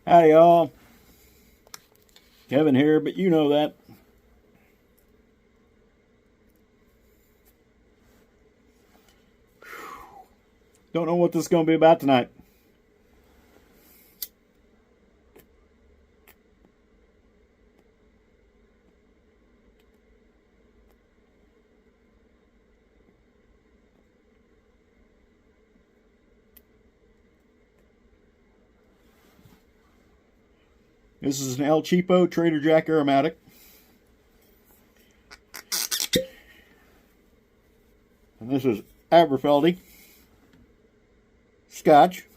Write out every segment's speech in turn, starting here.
Howdy, y'all. Kevin here, but you know that. Don't know what this is going to be about tonight. This is an El Cheapo Trader Jack Aromatic. And this is Aberfeldy Scotch.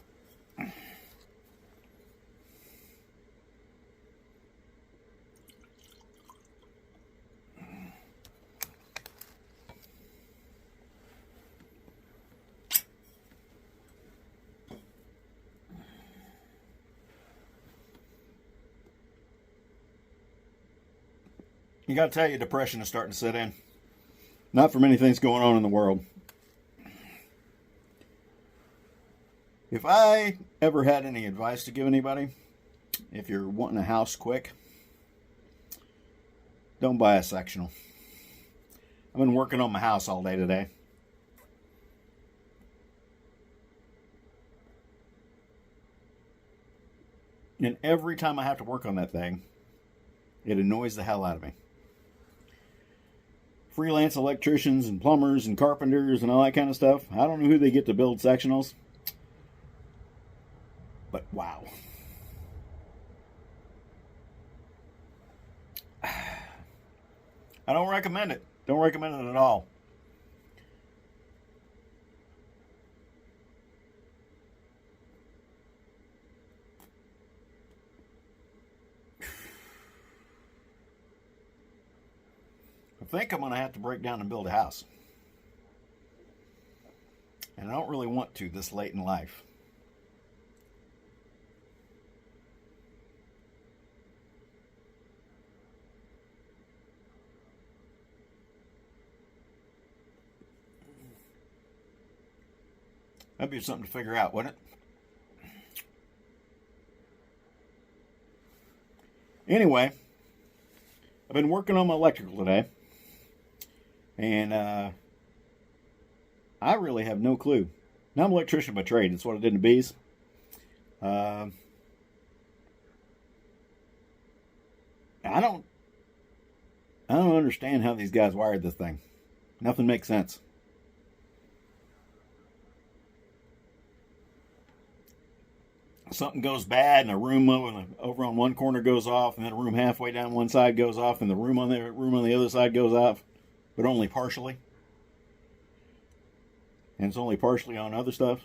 You got to tell you, depression is starting to set in. Not for many things going on in the world. If I ever had any advice to give anybody, if you're wanting a house quick, don't buy a sectional. I've been working on my house all day today. And every time I have to work on that thing, it annoys the hell out of me. Freelance electricians and plumbers and carpenters and all that kind of stuff. I don't know who they get to build sectionals. But wow. I don't recommend it. Don't recommend it at all. I think I'm going to have to break down and build a house. And I don't really want to this late in life. That'd be something to figure out, wouldn't it? Anyway, I've been working on my electrical today. And I really have no clue. Now, I'm an electrician by trade. That's what I did in the bees. I don't understand how these guys wired this thing. Nothing makes sense. Something goes bad, and a room over on one corner goes off, and then a room halfway down one side goes off, and the room on the other side goes off, but only partially. And it's only partially on other stuff.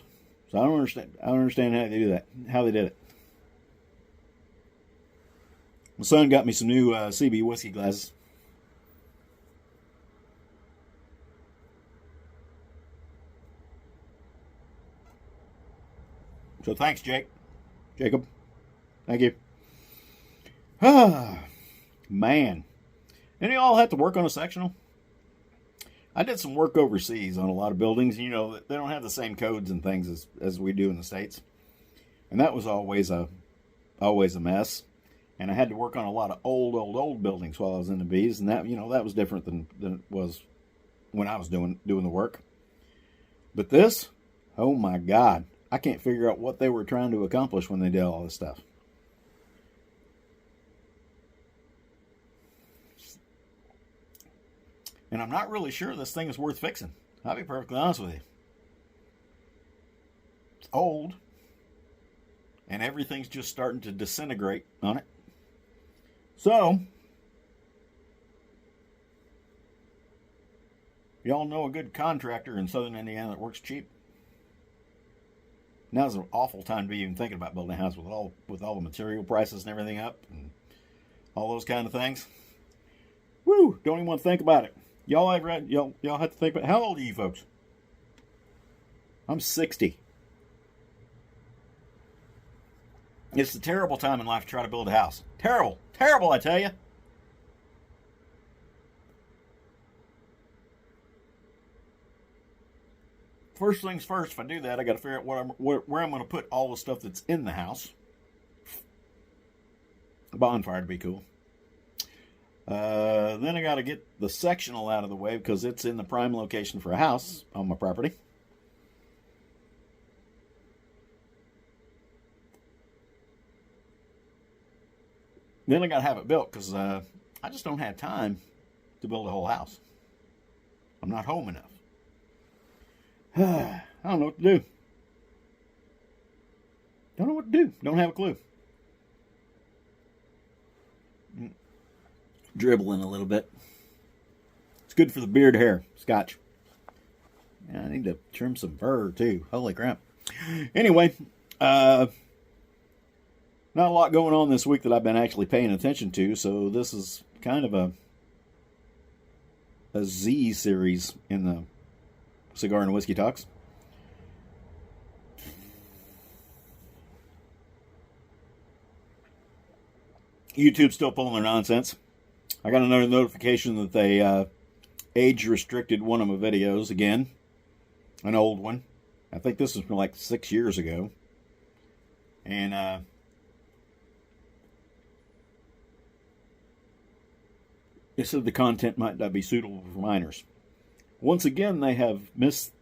So I don't understand how they do that. How they did it. My son got me some new CB whiskey glasses. So thanks, Jacob. Thank you. Ah, man. Any of y'all have to work on a sectional? I did some work overseas on a lot of buildings. You know, they don't have the same codes and things as we do in the States. And that was always a mess. And I had to work on a lot of old buildings while I was in the bees. And that, that was different than it was when I was doing the work. But this, oh my God, I can't figure out what they were trying to accomplish when they did all this stuff. And I'm not really sure this thing is worth fixing. I'll be perfectly honest with you. It's old. And everything's just starting to disintegrate on it. So, y'all know a good contractor in southern Indiana that works cheap? Now's an awful time to be even thinking about building a house with all the material prices and everything up and all those kind of things. Woo! Don't even want to think about it. Y'all have to think about, how old are you folks? I'm 60. It's a terrible time in life to try to build a house. Terrible, I tell you. First things first, if I do that, I got to figure out where I'm going to put all the stuff that's in the house. A bonfire would be cool. Then I got to get the sectional out of the way because it's in the prime location for a house on my property. Then I got to have it built because I just don't have time to build a whole house. I'm not home enough. I don't know what to do. Don't know what to do. Don't have a clue. Dribbling a little bit. It's good for the beard hair. Scotch. Yeah, I need to trim some fur too. Holy crap. Anyway, not a lot going on this week that I've been actually paying attention to, so this is kind of a Z series in the Cigar and Whiskey Talks. YouTube's still pulling their nonsense. I got another notification that they age restricted one of my videos again. An old one. I think this was from like 6 years ago. And they said the content might not be suitable for minors. Once again, they have missed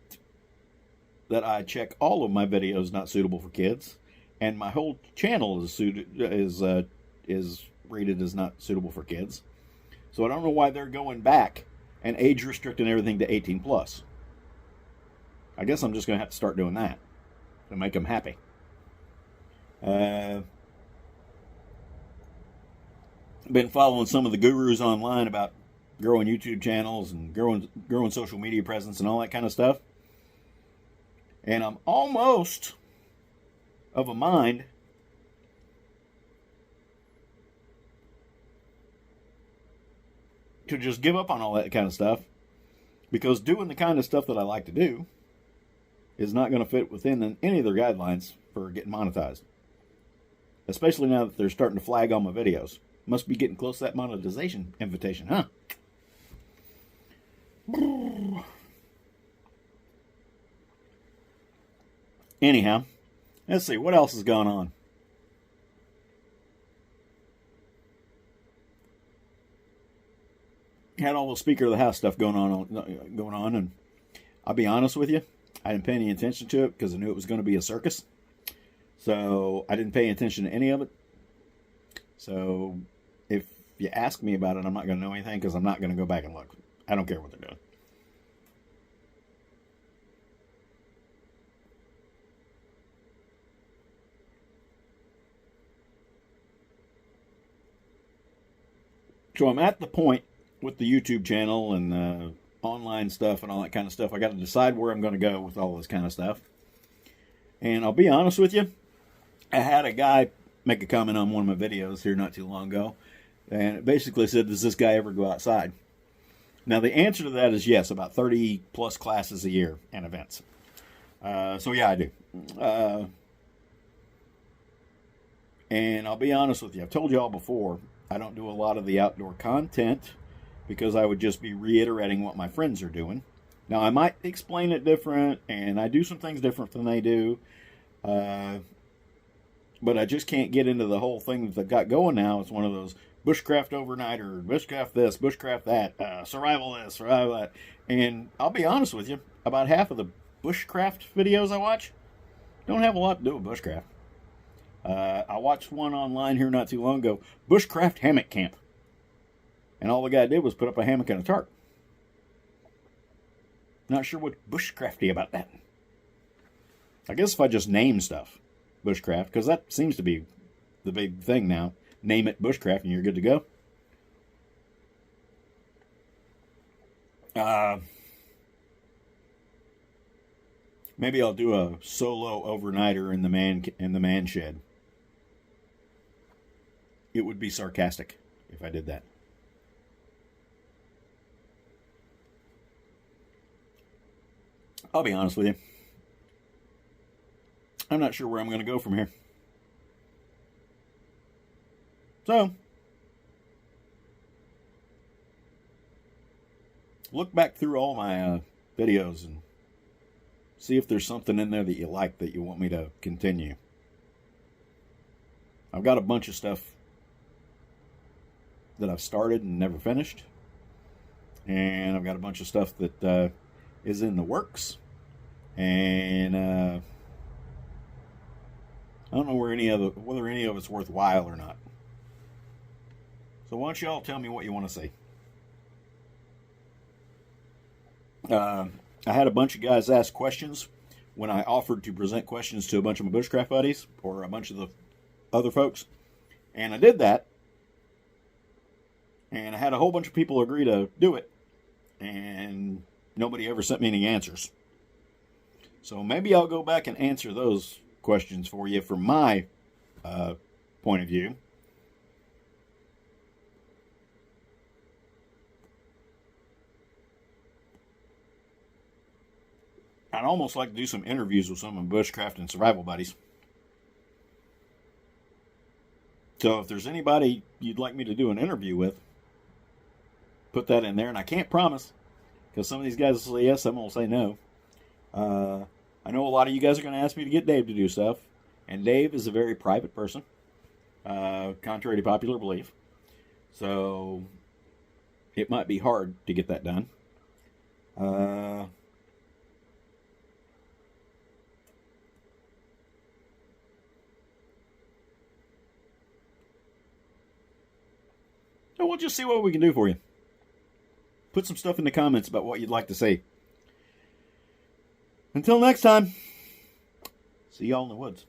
that I check all of my videos not suitable for kids, and my whole channel is rated as not suitable for kids. So I don't know why they're going back and age restricting everything to 18 plus. I guess I'm just going to have to start doing that to make them happy. Been following some of the gurus online about growing YouTube channels and growing social media presence and all that kind of stuff. And I'm almost of a mind to just give up on all that kind of stuff, because doing the kind of stuff that I like to do is not going to fit within any of their guidelines for getting monetized. Especially now that they're starting to flag on my videos. Must be getting close to that monetization invitation, huh? Anyhow, let's see what else has gone on. Had all the Speaker of the House stuff going on, and I'll be honest with you, I didn't pay any attention to it because I knew it was going to be a circus. So I didn't pay attention to any of it. So if you ask me about it, I'm not going to know anything because I'm not going to go back and look. I don't care what they're doing. So I'm at the point with the YouTube channel and online stuff and all that kind of stuff. I got to decide where I'm going to go with all this kind of stuff. And I'll be honest with you, I had a guy make a comment on one of my videos here not too long ago, and it basically said, does this guy ever go outside? Now the answer to that is yes, about 30 plus classes a year and events. So yeah, I do. And I'll be honest with you, I've told you all before, I don't do a lot of the outdoor content because I would just be reiterating what my friends are doing. Now, I might explain it different, and I do some things different than they do, but I just can't get into the whole thing that they've got going now. It's one of those bushcraft overnighter, bushcraft this, bushcraft that, survival this, survival that. And I'll be honest with you, about half of the bushcraft videos I watch don't have a lot to do with bushcraft. I watched one online here not too long ago, bushcraft hammock camp. And all the guy did was put up a hammock and a tarp. Not sure what's bushcrafty about that. I guess if I just name stuff bushcraft, because that seems to be the big thing now. Name it bushcraft and you're good to go. Maybe I'll do a solo overnighter in the man shed. It would be sarcastic if I did that. I'll be honest with you. I'm not sure where I'm going to go from here. So, look back through all my videos and see if there's something in there that you like that you want me to continue. I've got a bunch of stuff that I've started and never finished. And I've got a bunch of stuff that is in the works. And I don't know whether any of it's worthwhile or not. So why don't you all tell me what you want to say? I had a bunch of guys ask questions when I offered to present questions to a bunch of my bushcraft buddies or a bunch of the other folks. And I did that. And I had a whole bunch of people agree to do it. And nobody ever sent me any answers. So maybe I'll go back and answer those questions for you from my point of view. I'd almost like to do some interviews with some of my bushcraft and survival buddies. So if there's anybody you'd like me to do an interview with, put that in there. And I can't promise, because some of these guys will say yes, some will say no. I know a lot of you guys are going to ask me to get Dave to do stuff. And Dave is a very private person, contrary to popular belief. So it might be hard to get that done. So we'll just see what we can do for you. Put some stuff in the comments about what you'd like to say. Until next time, see y'all in the woods.